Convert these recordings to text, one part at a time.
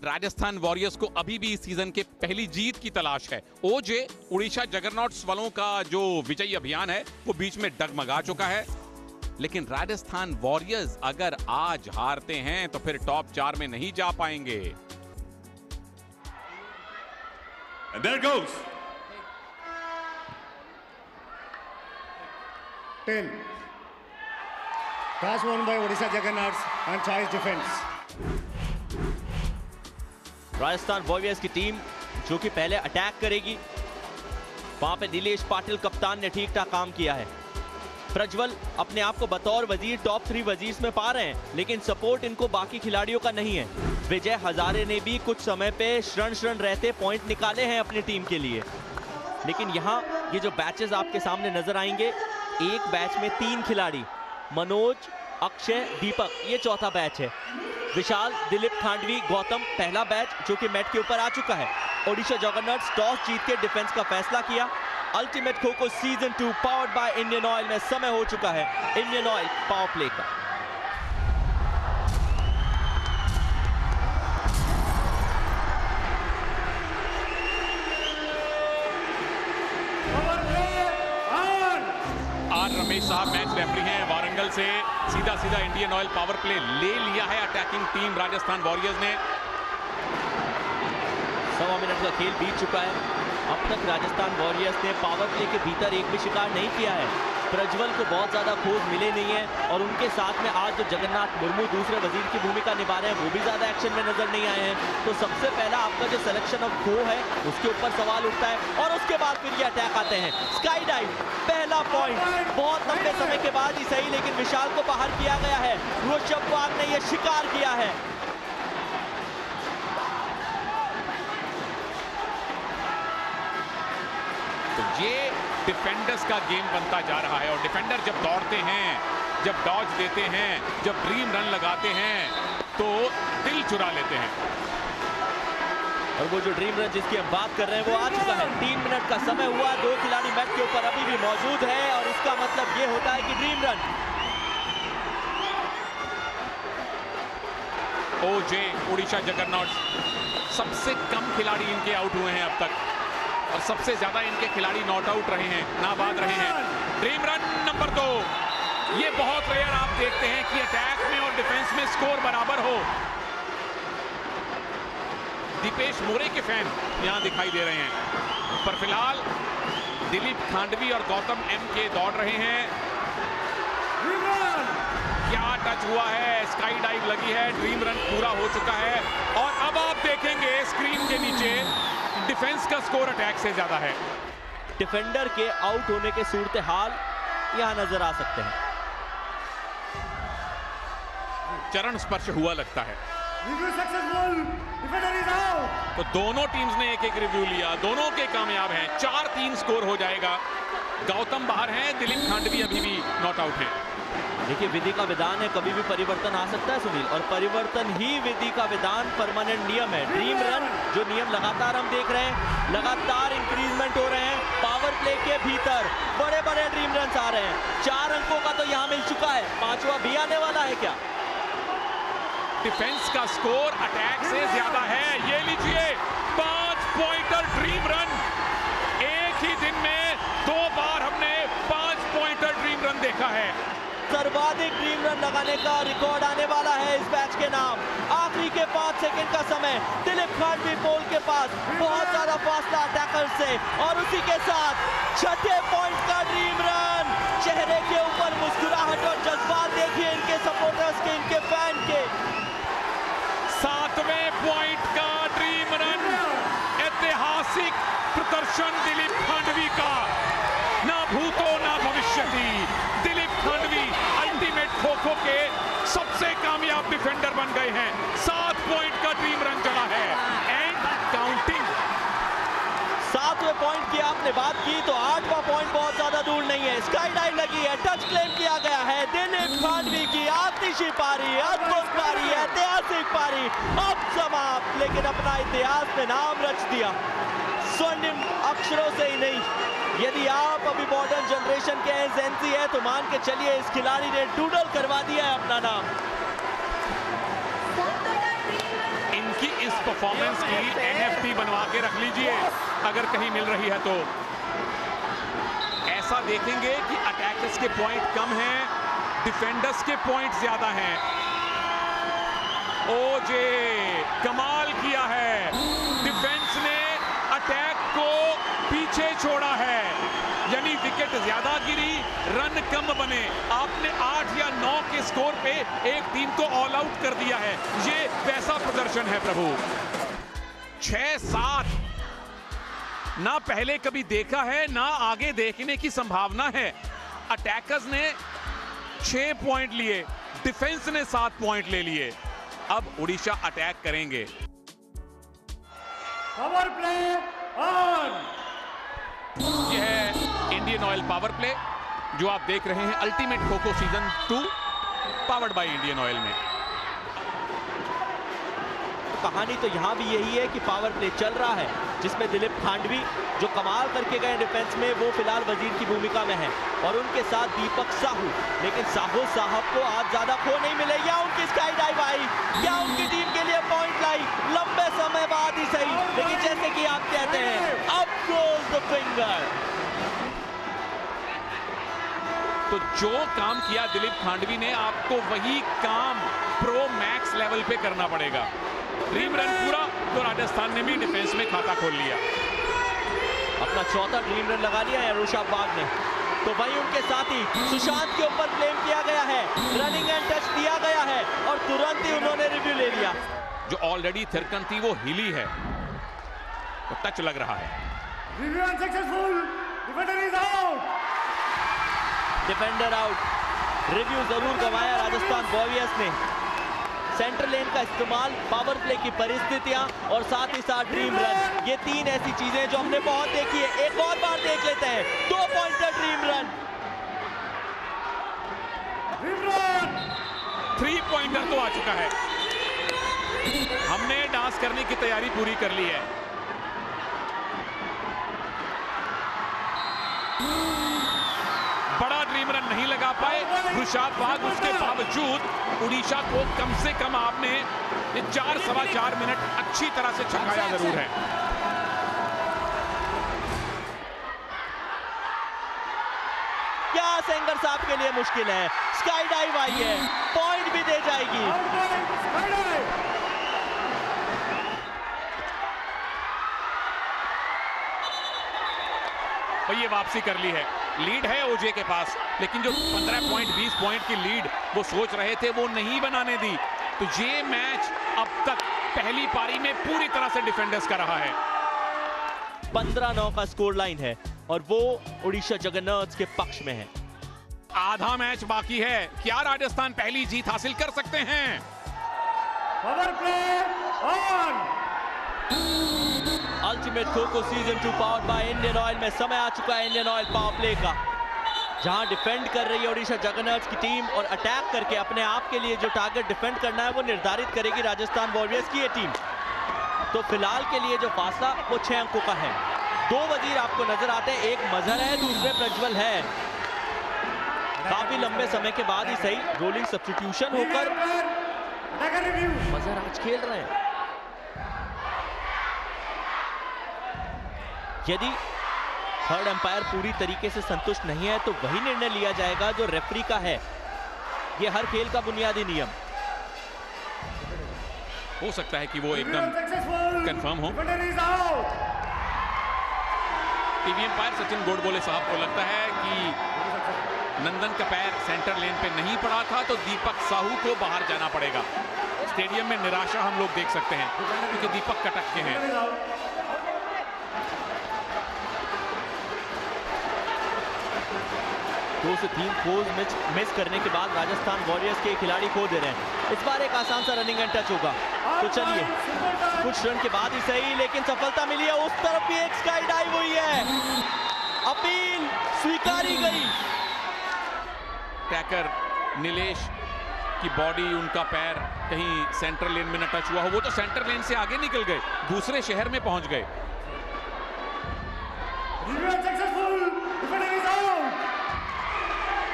Rajasthan warriors को अभी भी इस सीजन के पहली जीत की तलाश है। ओजे उड़ीसा जगरनॉट्स वालों का जो विजयी अभियान है वो बीच में डगमगा चुका है, लेकिन राजस्थान वॉरियर्स अगर आज हारते हैं तो फिर टॉप 4 में नहीं जा पाएंगे। And there goes 10. Toss won by Odisha Juggernauts and choice defense. Rajasthan warriors की टीम जो कि पहले अटैक करेगी, वहां पे नीलेश पाटिल कप्तान ने ठीक ठाक काम किया है। प्रज्वल अपने आप को बतौर वजीर टॉप 3 वजीर्स में पा रहे हैं, लेकिन सपोर्ट इनको बाकी खिलाड़ियों का नहीं है। विजय हजारे ने भी कुछ समय पे शरण रहते पॉइंट निकाले हैं अपनी टीम के लिए, लेकिन यहाँ ये जो बैचेस आपके सामने नजर आएंगे, एक बैच में 3 खिलाड़ी, मनोज, अक्षय, दीपक, ये चौथा बैच है। विशाल, दिलीप खांडवी, गौतम पहला बैच जो कि मैट के ऊपर आ चुका है। ओडिशा जगरनॉट्स टॉस जीत के डिफेंस का फैसला किया। Ultimate kho kho season 2 powered by Indian Oil में समय हो चुका है इंडियन ऑयल पावर प्ले का। रमेश साहब मैच रेफरी हैं वारंगल से, सीधा इंडियन ऑयल पावर प्ले ले लिया है अटैकिंग टीम राजस्थान वॉरियर्स ने। 1.25 मिनट का खेल बीत चुका है। अब तक राजस्थान वॉरियर्स ने पावर प्ले के भीतर एक भी शिकार नहीं किया है। प्रज्वल को बहुत ज्यादा खोज मिले नहीं है और उनके साथ में आज जो जगन्नाथ मुर्मू दूसरे वजीर की भूमिका निभा रहे हैं वो भी ज्यादा एक्शन में नजर नहीं आए हैं। तो सबसे पहला आपका जो सिलेक्शन ऑफ खो है उसके ऊपर सवाल उठता है और उसके बाद फिर ये अटैक आते हैं। स्काई डाइव पहला पॉइंट बहुत लंबे समय के बाद ही सही, लेकिन विशाल को बाहर किया गया है। ऋषभ वाघ ने यह शिकार किया है। तो ये डिफेंडर्स का गेम बनता जा रहा है और डिफेंडर जब दौड़ते हैं, जब डॉज देते हैं, जब ड्रीम रन लगाते हैं तो दिल चुरा लेते हैं। और वो जो ड्रीम रन जिसकी हम बात कर रहे हैं वो आ चुका है। 3 मिनट का समय हुआ, 2 खिलाड़ी मैट के ऊपर अभी भी मौजूद है और इसका मतलब ये होता है कि ड्रीम रन ओजे उड़ीसा जगरनॉट्स सबसे कम खिलाड़ी इनके आउट हुए हैं अब तक और सबसे ज्यादा इनके खिलाड़ी नॉट आउट रहे हैं, नाबाद रहे हैं। ड्रीम रन नंबर 2, ये बहुत रेयर आप देखते हैं कि अटैक में और डिफेंस में स्कोर बराबर हो। दीपेश मोरे के फैन यहां दिखाई दे रहे हैं, पर फिलहाल दिलीप खांडवी और गौतम एम के दौड़ रहे हैं। क्या टच हुआ है, स्काई डाइव लगी है, ड्रीम रन पूरा हो चुका है और अब आप देखेंगे स्क्रीन के नीचे डिफेंस का स्कोर अटैक से ज्यादा है। डिफेंडर के आउट होने के सूरत हाल यहां नजर आ सकते हैं। चरण स्पर्श हुआ लगता है। तो दोनों टीम्स ने एक रिव्यू लिया, दोनों के कामयाब हैं। 4-3 स्कोर हो जाएगा। गौतम बाहर हैं, दिलीप खांडवी अभी भी नॉट आउट है। देखिए विधि का विधान है, कभी भी परिवर्तन आ सकता है सुनील, और परिवर्तन ही विधि का विधान परमानेंट नियम है। ड्रीम रन जो नियम लगातार हम देख रहे हैं, लगातार इंक्रीजमेंट हो रहे हैं। पावर प्ले के भीतर बड़े बड़े ड्रीम रन आ रहे हैं। 4 अंकों का तो यहां मिल चुका है, 5वां भी आने वाला है क्या? डिफेंस का स्कोर अटैक से ज्यादा है। ये लीजिए 5 पॉइंटर ड्रीम रन। एक ही दिन में 2 बार हमने 5 पॉइंटर ड्रीम रन देखा है। सर्वाधिक ड्रीम रन लगाने का रिकॉर्ड आने वाला है इस बैच के नाम। आखिरी के 5 सेकंड का समय, दिलीप खांडवी पोल के पास बहुत ज्यादा फासला अटैकर से और उसी के साथ 6ठे पॉइंट का ड्रीम रन। चेहरे के ऊपर मुस्कुराहट और जज्बात देखिए इनके सपोर्टर्स के, इनके फैन के। 7वें पॉइंट का ड्रीम रन। ऐतिहासिक प्रदर्शन दिलीप खांडवी का, ना भूतो ना भविष्यति। दिलीप खांडवी अल्टीमेट खो-खो के सबसे कामयाब डिफेंडर बन गए हैं। 7 पॉइंट का ड्रीम रन चला है एंड काउंटिंग। 7वें पॉइंट की आपने बात की तो 8वां पॉइंट बहुत ज्यादा दूर नहीं है। स्काई डाइव लगी है, टच क्लेम किया गया है। दिलीप खांडवी की आतिशी पारी, अद्भुत पारी, ऐतिहासिक पारी अब समाप्त, लेकिन अपना इतिहास में नाम रच दिया स्वर्णिम अक्षरों से ही नहीं। यदि आप अभी मॉडर्न जनरेशन के हैं, जेनजी है, तो मान के चलिए इस खिलाड़ी ने डूडल करवा दिया है अपना नाम। इनकी इस परफॉर्मेंस की NFT बनवा के रख लीजिए अगर कहीं मिल रही है तो। ऐसा देखेंगे कि अटैकर्स के पॉइंट कम हैं, डिफेंडर्स के पॉइंट ज्यादा हैं। ओजे कमाल किया है, डिफेंस ने अटैक को पीछे छोड़ा है, यानी विकेट ज्यादा गिरी, रन कम बने। आपने 8 या 9 के स्कोर पे एक टीम को ऑल आउट कर दिया है। ये वैसा प्रदर्शन है प्रभु। 6-7 ना पहले कभी देखा है, ना आगे देखने की संभावना है। अटैकर्स ने 6 पॉइंट लिए, डिफेंस ने 7 पॉइंट ले लिए। अब उड़ीसा अटैक करेंगे। Power play on. यह है इंडियन ऑयल पावर प्ले जो आप देख रहे हैं ultimate kho kho season 2 powered by Indian Oil में। कहानी तो यहाँ भी यही है कि पावर प्ले चल रहा है जिसमें दिलीप खांडवी जो कमाल करके गए डिफेंस में, वो फिलहाल वजीर की भूमिका में है और उनके साथ दीपक साहू। लेकिन साहू साहब को आज ज्यादा खो नहीं मिले, या उनकी स्काई डाइव आई, क्या उनकी टीम के लिए पॉइंट लाई, लंबे समय बाद ही सही, लेकिन जैसे कि आप कहते हैं अप गोज द फिंगर। तो जो काम किया दिलीप खांडवी ने, आपको वही काम प्रो मैक्स लेवल पे करना पड़ेगा। ड्रीम रन पूरा तो राजस्थान ने भी डिफेंस में खाता खोल लिया। अपना चौथा ड्रीम रन लगा लिया है ऋषभ ने। तो वहीं उनके साथ ही सुशांत के ऊपर ब्लेम किया गया है, रनिंग एंड टच दिया गया है और तुरंत ही उन्होंने रिव्यू ले लिया। जो ऑलरेडी थिरकन थी वो हिली है, तो टच लग रहा है। Review unsuccessful, defender is out. Defender out. Review जरूर गंवाया राजस्थान वॉरियर्स ने। सेंटर लेन का इस्तेमाल, पावर प्ले की परिस्थितियां और साथ ही साथ ड्रीम रन, ये 3 ऐसी चीजें जो हमने बहुत देखी है। एक और बार देख लेते हैं, 2 पॉइंटर ड्रीम रन। 3 पॉइंटर तो आ चुका है। हमने डांस करने की तैयारी पूरी कर ली है। बड़ा ड्रीम रन नहीं लगा पाए ऋषभ बाग, उसके बावजूद उड़ीसा को कम से कम आपने ये 4-4.25 मिनट अच्छी तरह से छकाया जरूर है। क्या सेंगर साहब के लिए मुश्किल है, स्काई डाइव आई है, पॉइंट भी दे जाएगी। तो ये वापसी कर ली है, लीड है ओजे के पास, लेकिन जो 15 पॉइंट 20 पॉइंट की लीड वो सोच रहे थे वो नहीं बनाने दी। तो ये मैच अब तक पहली पारी में पूरी तरह से डिफेंडर्स का रहा है। 15-9 का स्कोर लाइन है और वो उड़ीसा जगन्नाथ्स के पक्ष में है। आधा मैच बाकी है, क्या राजस्थान पहली जीत हासिल कर सकते हैं? Power play on. Ultimate kho kho season 2 powered by Indian Oil में समय आ चुका है इंडियन ऑयल पावर प्ले का, जहां डिफेंड कर रही है उड़ीसा जगन्नाथ्स की टीम और अटैक करके अपने आप के लिए जो टारगेट डिफेंड करना है वो निर्धारित करेगी राजस्थान वॉरियर्स की ये टीम। तो फिलहाल के लिए जो फासला वो 6 अंकों का है। 2 वजीर आपको नजर आते हैं, एक मजहर है, दूसरे प्रज्वल है। काफी लंबे समय के बाद ही सही रोलिंग सब्स्टिट्यूशन होकर मजहर आज खेल रहे हैं। यदि थर्ड अंपायर पूरी तरीके से संतुष्ट नहीं है तो वही निर्णय लिया जाएगा जो रेफरी का है। यह हर खेल का बुनियादी नियम। हो सकता है कि वो एकदम कंफर्म हो। टीवी अंपायर सचिन गोडबोले साहब को लगता है कि नंदन का पैर सेंटर लेन पे नहीं पड़ा था तो दीपक साहू को बाहर जाना पड़ेगा। स्टेडियम में निराशा हम लोग देख सकते हैं क्योंकि दीपक कटक के हैं। 2 से 3 खोज मिस करने के बाद राजस्थान वॉरियर्स के खिलाड़ी खो दे रहे हैं। इस बार एक आसान सा रनिंग एंड टच होगा। तो चलिए, कुछ रन के बाद ही सही लेकिन सफलता मिली है। उस तरफ भी एक स्काई डाइव हुई है, अपील स्वीकारी गई। टैकर नीलेश की बॉडी, उनका पैर कहीं सेंटर लेन में न टच हुआ हो, वो तो सेंटर लेन से आगे निकल गए, दूसरे शहर में पहुंच गए।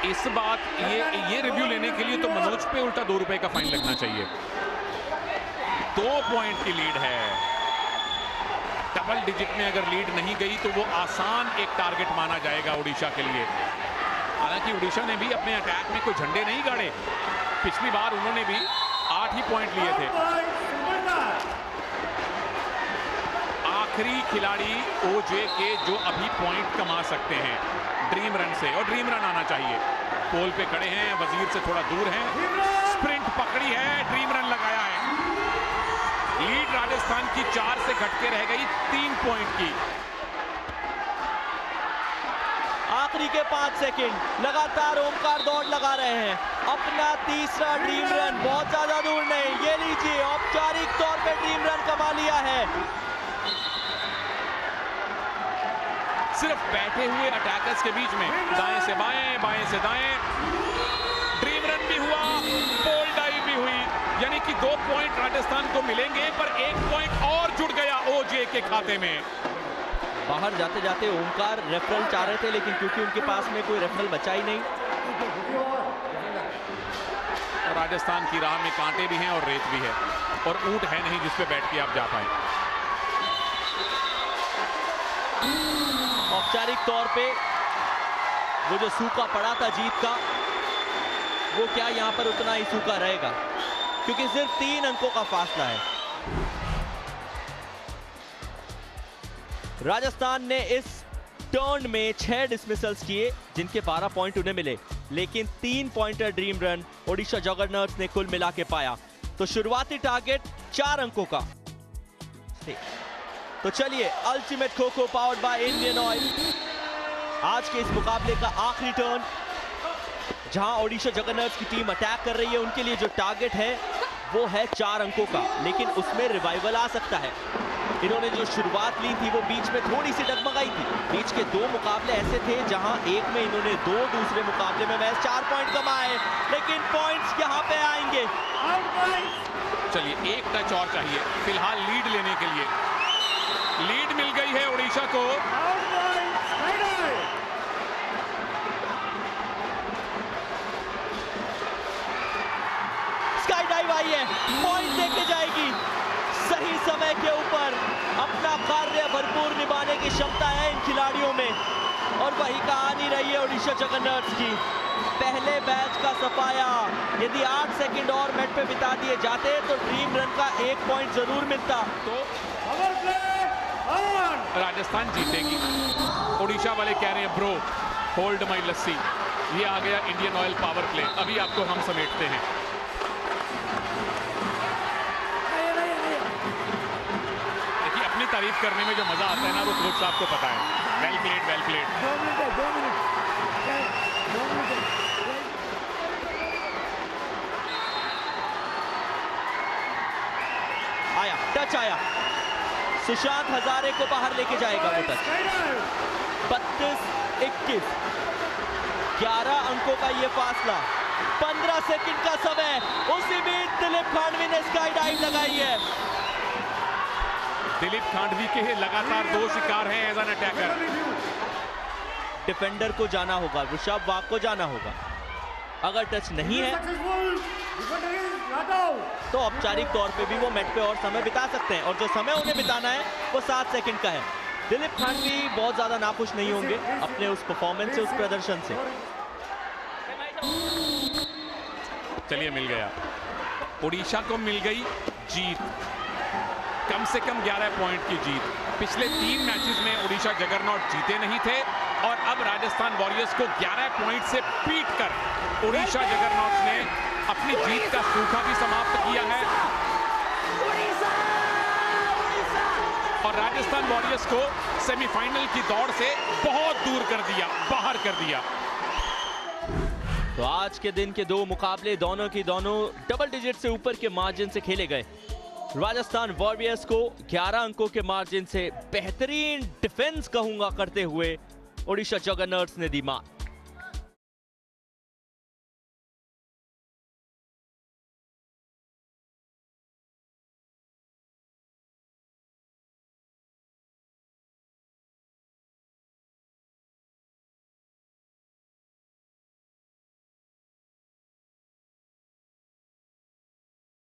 इस बात ये रिव्यू लेने के लिए तो मनोज पे उल्टा 2 रुपए का फाइन लगना चाहिए। 2 पॉइंट की लीड है। डबल डिजिट में अगर लीड नहीं गई तो वो आसान एक टारगेट माना जाएगा उड़ीसा के लिए। हालांकि उड़ीसा ने भी अपने अटैक में कोई झंडे नहीं गाड़े। पिछली बार उन्होंने भी 8 ही पॉइंट लिए थे। आखिरी खिलाड़ी ओजे के जो अभी पॉइंट कमा सकते हैं ड्रीम रन से, और ड्रीम रन आना चाहिए। पोल पे खड़े हैं, वजीर से थोड़ा दूर हैं, स्प्रिंट पकड़ी है, ड्रीम रन लगाया है। लीड राजस्थान की 4 से घट के रह गई 3 पॉइंट की। आखिरी के 5 सेकंड लगातार ओमकार दौड़ लगा रहे हैं। अपना तीसरा ड्रीम रन, बहुत ज्यादा दूर नहीं। ये लीजिए, औपचारिक तौर पे ड्रीम रन कमा लिया है। सिर्फ बैठे हुए अटैकर्स के बीच में दाएं से बाएं, बाएं से दाएं, ड्रीम रन भी हुआ, पोल डाइव भी हुई। यानी कि 2 पॉइंट राजस्थान को मिलेंगे, पर 1 पॉइंट और जुड़ गया ओजे के खाते में। बाहर जाते जाते ओमकार रेफरल चाह रहे थे, लेकिन क्योंकि उनके पास में कोई रेफरल बचा ही नहीं। और राजस्थान की राह में कांटे भी हैं और रेत भी है, और ऊंट है नहीं जिसपे बैठ के आप जा पाए। औपचारिक तौर पे वो जो सूखा पड़ा था जीत का, वो क्या यहां पर उतना ही सूखा रहेगा, क्योंकि सिर्फ 3 अंकों का फासला है। राजस्थान ने इस टर्न में 6 डिसमिसल्स किए, जिनके 12 पॉइंट उन्हें मिले, लेकिन 3 पॉइंटर ड्रीम रन ओडिशा जगरनॉट्स ने कुल मिला के पाया। तो शुरुआती टारगेट 4 अंकों का। तो चलिए, ultimate kho kho powered by Indian Oil, आज के इस मुकाबले का आखिरी टर्न, जहां ओडिशा जगरनॉट्स की टीम अटैक कर रही है। उनके लिए जो टारगेट है वो है 4 अंकों का, लेकिन उसमें रिवाइवल आ सकता है। इन्होंने जो शुरुआत ली थी वो बीच में थोड़ी सी डगमगाई थी। बीच के 2 मुकाबले ऐसे थे जहां एक में इन्होंने 2, दूसरे मुकाबले में महज 4 पॉइंट कमाए, लेकिन पॉइंट्स यहां पे आएंगे। चलिए, एक टच और चाहिए फिलहाल लीड लेने के लिए। लीड मिल गई है उड़ीसा को। स्काई डाइव आई है, पॉइंट लेके जाएगी। सही समय के ऊपर अपना कार्य भरपूर निभाने की क्षमता है इन खिलाड़ियों में, और वही कहानी रही है ओडिशा जगरनॉट्स की। पहले बैच का सफाया, यदि 8 सेकंड और मैट पे बिता दिए जाते तो ड्रीम रन का 1 पॉइंट जरूर मिलता। तो राजस्थान जीतेगी। ओडिशा वाले कह रहे हैं ब्रो होल्ड माई लस्सी। ये आ गया इंडियन ऑयल पावर प्ले। अभी आपको हम समेटते हैं। देखिए, अपनी तारीफ करने में जो मजा आता है ना, वो कोच साहब को पता है। Well played, well played. 2 minute. आया, टच आया, सुशांत हजारे को बाहर लेके जाएगा वो टच। 32-21, 11 अंकों का ये फासला, 15 सेकंड का समय। उसी बीच दिलीप खांडवी ने स्काई डाइव लगाई है। दिलीप खांडवी के लगातार 2 शिकार हैं एज एन अटैकर। डिफेंडर को जाना होगा, ऋषभ वाघ को जाना होगा। अगर टच नहीं है तो औपचारिक तौर पे भी वो मैट पे और समय बिता सकते हैं, और जो समय उन्हें बिताना है वो 7 सेकंड का है। दिलीप खांडवी बहुत ज्यादा नाखुश नहीं होंगे अपने उस परफॉर्मेंस से, उस प्रदर्शन से। चलिए, मिल गया, ओडिशा को मिल गई जीत। कम से कम 11 पॉइंट की जीत। पिछले 3 मैचेस में ओडिशा जगरनॉट जीते नहीं थे, और अब राजस्थान वॉरियर्स को 11 पॉइंट से पीट कर ओडिशा जगरनॉट्स ने अपनी जीत का सूखा भी समाप्त किया है, और राजस्थान वॉरियर्स को सेमीफाइनल की दौड़ से बहुत दूर कर दिया, बाहर कर दिया। तो आज के दिन के 2 मुकाबले दोनों की दोनों डबल डिजिट से ऊपर के मार्जिन से खेले गए। राजस्थान वॉरियर्स को 11 अंकों के मार्जिन से बेहतरीन डिफेंस कहूंगा करते हुए ओडिशा जगरनॉट्स ने दी मात।